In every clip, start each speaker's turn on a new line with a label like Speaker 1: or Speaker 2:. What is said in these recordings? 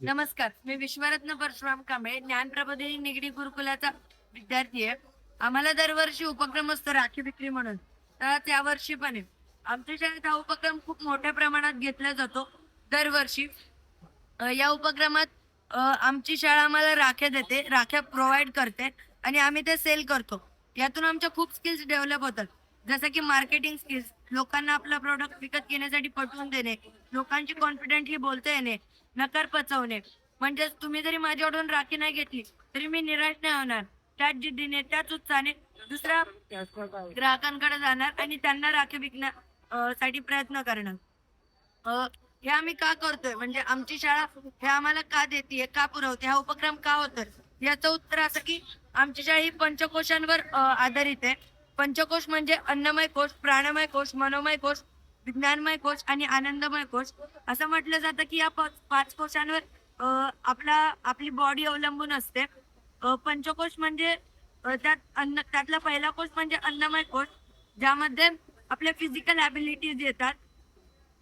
Speaker 1: नमस्कार, मी विश्वरत्न परशुराम कांबळे, ज्ञानप्रबोधिनी निगडी गुरुकुलाचा विद्यार्थी आहे. आम्हाला दरवर्षी उपक्रम असतो राखी विक्री म्हणून. तर त्यावर्षी पण आहे. आमच्या शाळेत हा उपक्रम खूप मोठ्या प्रमाणात घेतला जातो दरवर्षी. या उपक्रमात आमची शाळा आम्हाला राख्या देते, राख्या प्रोव्हाइड करते आणि आम्ही ते सेल करतो. यातून आमच्या खूप स्किल्स डेव्हलप होतात. जसं की मार्केटिंग स्किल्स, लोकांना आपला प्रॉडक्ट विकत घेण्यासाठी पटवून देणे, लोकांची कॉन्फिडेंटली बोलता येणे, नकार पचवणे. म्हणजे तुम्ही जरी माझ्याकडून राखी नाही घेतली तरी मी निराश नाही होणार. त्याच जिद्दीने, त्याच उत्साहाने दुसऱ्या ग्राहकांकडे जाणार आणि त्यांना राखी विकण्या साठी प्रयत्न करणार. हे आम्ही का करतोय, म्हणजे आमची शाळा हे आम्हाला का देते, का पुरवते, हा उपक्रम का होतोय, याचं उत्तर असं की आमची शाळा ही पंचकोशांवर आधारित आहे. पंचकोश म्हणजे अन्नमय कोश, प्राणमय कोश, मनोमय कोश, विज्ञानमय कोश आणि आनंदमय कोश. असं म्हटलं जातं की या पाच कोशांवर आपली बॉडी अवलंबून असते. पंचकोश म्हणजे त्यातला पहिला कोश म्हणजे अन्नमय कोश, ज्यामध्ये आपल्या फिजिकल ॲबिलिटीज येतात.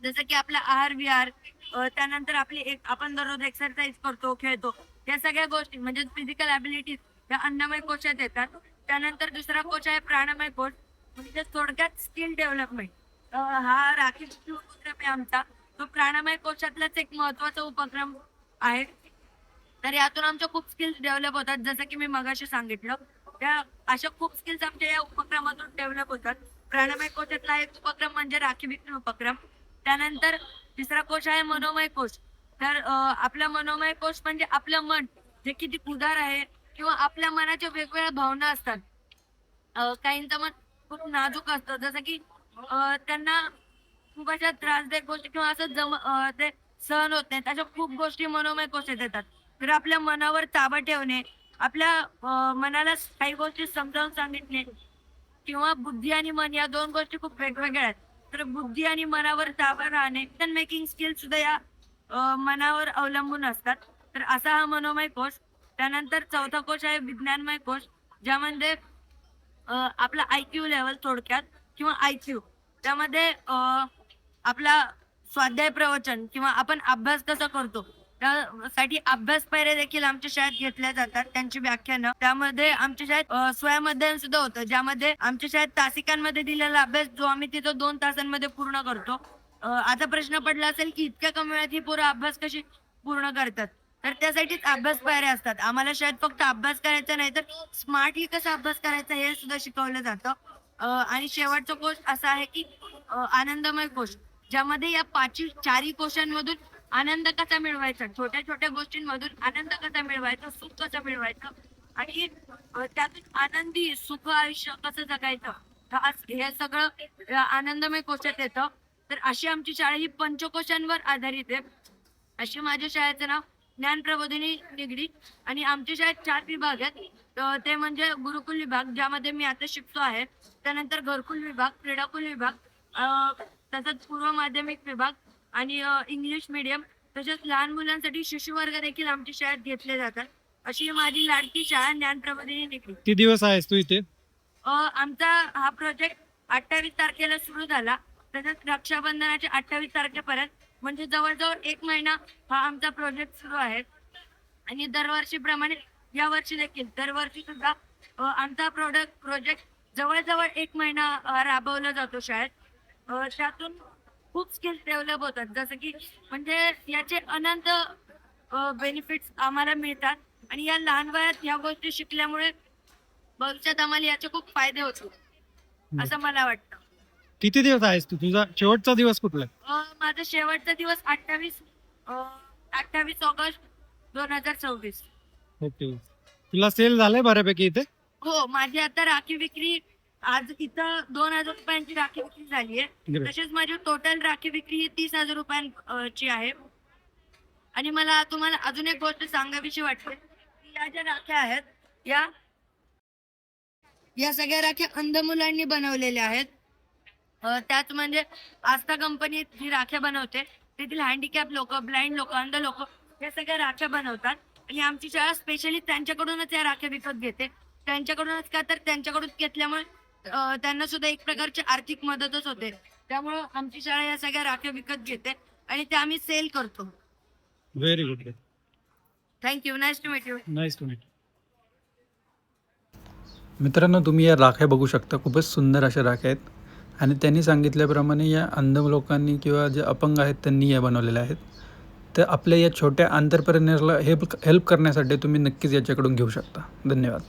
Speaker 1: जसं की आपला आहार विहार, त्यानंतर आपण दररोज एक्सरसाइज करतो, खेळतो, या सगळ्या गोष्टी म्हणजे फिजिकल ॲबिलिटीज या अन्नमय कोशात येतात. त्यानंतर दुसरा कोश आहे प्राणमय कोश, म्हणजे थोडक्यात स्किल डेव्हलपमेंट. हा राखी उपक्रम आहे आमचा, तो प्राणमय कोशातलाच एक महत्वाचा उपक्रम आहे. तर यातून आमच्या खूप स्किल्स डेव्हलप होतात. जसं की मी मगाशी सांगितलं, त्या अशा खूप स्किल्स आमच्या या उपक्रमातून डेव्हलप होतात. प्राणमय कोशातला एक उपक्रम म्हणजे राखी विक्री उपक्रम. त्यानंतर तिसरा कोश आहे मनोमय कोश. तर आपला मनोमय कोश म्हणजे आपलं मन जे किती उदार आहे किंवा आपल्या मनाच्या वेगवेगळ्या भावना असतात. काहींचं मन खूप नाजूक असतं, जसं की त्यांना खूप अशा त्रासदायक गोष्टी किंवा ते सहन होत नाहीत, अशा खूप गोष्टी मनोमय कोशात येतात. तर आपल्या मनावर ताबा ठेवणे, आपल्या मनाला काही गोष्टी समजावून सांगितणे किंवा बुद्धी आणि मन या दोन गोष्टी खूप वेगवेगळ्या आहेत. तर बुद्धी आणि मनावर ताबा राहणे, डिसिजन मेकिंग स्किल सुद्धा या मनावर अवलंबून असतात. तर असा हा मनोमय कोश. त्यानंतर चौथा कोश आहे विज्ञानमय कोश, ज्यामध्ये आपला IQ लेवल थोडक्यात किंवा IQ, त्यामध्ये आपला स्वाध्याय प्रवचन किंवा आपण अभ्यास कसा करतो त्यासाठी अभ्यास पायऱ्या देखील आमच्या शाळेत घेतल्या जातात, त्यांची व्याख्यानं. त्यामध्ये आमच्या शाळेत स्वयं अध्ययन सुद्धा होतं, ज्यामध्ये आमच्या शाळेत तासिकांमध्ये दिलेला अभ्यास जो आम्ही तिथं 2 तासांमध्ये पूर्ण करतो. आता प्रश्न पडला असेल की इतक्या कमी वेळात ही पोरं अभ्यास कशी पूर्ण करतात, तर त्यासाठीच अभ्यास पायऱ्या असतात. आम्हाला शाळेत फक्त अभ्यास करायचा नाही तर स्मार्टली कसा अभ्यास करायचा हे सुद्धा शिकवलं जातं. आणि शेवटचा कोश असा आहे की आनंदमय कोश, ज्यामध्ये या चारही कोशांमधून आनंद कसा मिळवायचा, छोट्या छोट्या गोष्टींमधून आनंद कसा मिळवायचा, सुख कसं मिळवायचं आणि त्यातून आनंदी सुख आयुष्य कसं जगायचं, हे सगळं आनंदमय कोशात येतं. तर अशी आमची शाळा ही पंचकोशांवर आधारित आहे. अशी माझ्या शाळेचं नाव ज्ञानप्रबोधिनी निगडी आणि आमच्या शाळेत 4 विभाग आहेत. ते म्हणजे गुरुकुल विभाग, ज्यामध्ये मी आता शिकतो आहे. त्यानंतर घरकुल विभाग, क्रीडाकुल विभाग, तसंच पूर्व माध्यमिक विभाग आणि इंग्लिश मीडियम, तसेच लहान मुलांसाठी शिशुवर्ग देखील आमच्या शाळेत घेतले जातात. अशी माझी लाडकी शाळा ज्ञानप्रबोधिनी निगडी.
Speaker 2: किती दिवस आहेस तू इथे?
Speaker 1: आमचा हा प्रोजेक्ट 28 तारखेला सुरू झाला. तसंच रक्षाबंधनाच्या 28 तारखेपर्यंत, म्हणजे जवळजवळ 1 महिना हा आमचा प्रोजेक्ट सुरू आहे. आणि दरवर्षीप्रमाणे यावर्षी देखील दरवर्षी सुद्धा आमचा प्रोजेक्ट जवळजवळ 1 महिना राबवला जातो शाळेत. त्यातून खूप स्किल्स डेव्हलप होतात, जसं की म्हणजे याचे अनंत बेनिफिट्स आम्हाला मिळतात आणि या लहान वयात या गोष्टी शिकल्यामुळे भविष्यात आम्हाला याचे खूप फायदे होतील असं मला वाटतं.
Speaker 2: किती दिवस आहेस तू? तुझा शेवटचा दिवस कुठला आहे?
Speaker 1: माझा शेवटचा दिवस 28 ऑगस्ट 2026.
Speaker 2: ओके. तुला सेल झालाय बऱ्यापैकी इथे?
Speaker 1: हो, माझी आता राखी विक्री आज इथं 2,000 रुपयांची राखी विक्री झाली आहे.
Speaker 2: Great.
Speaker 1: तसेच माझी टोटल राखी विक्री ही 30,000 रुपयांची आहे. आणि मला तुम्हाला अजून एक गोष्ट सांगावीशी वाटते की या ज्या राख्या आहेत या सगळ्या राख्या अंध मुलांनी बनवलेल्या आहेत. त्याच म्हणजे आस्था कंपनी जी राख्या बनवते तेथील हँडिकॅप लोक, ब्लाइंड लोक, अंध लोक या सगळ्या राख्या बनवतात आणि आमची शाळा स्पेशली त्यांच्याकडूनच या राख्या विकत घेते. त्यांच्याकडूनच का तर त्यांच्याकडून घेतल्यामुळे त्यांना सुद्धा एक प्रकारची आर्थिक मदतच होते. त्यामुळं आमची शाळा या सगळ्या राख्या विकत घेते आणि त्या आम्ही सेल करतो.
Speaker 2: Very good.
Speaker 1: Thank you. Nice to meet you.
Speaker 2: Nice to meet.
Speaker 3: मित्रांनो, तुम्ही या राख्या बघू शकता. खूपच सुंदर अशा राख्या आहेत आणि त्यांनी सांगितल्याप्रमाणे या अंध लोकांनी किंवा जे अपंग आहेत त्यांनी या बनवलेल्या आहेत. तर आपल्या या छोट्या एंटरप्रेन्योरला हेल्प करण्यासाठी तुम्ही नक्कीच याच्याकडून घेऊ शकता. धन्यवाद.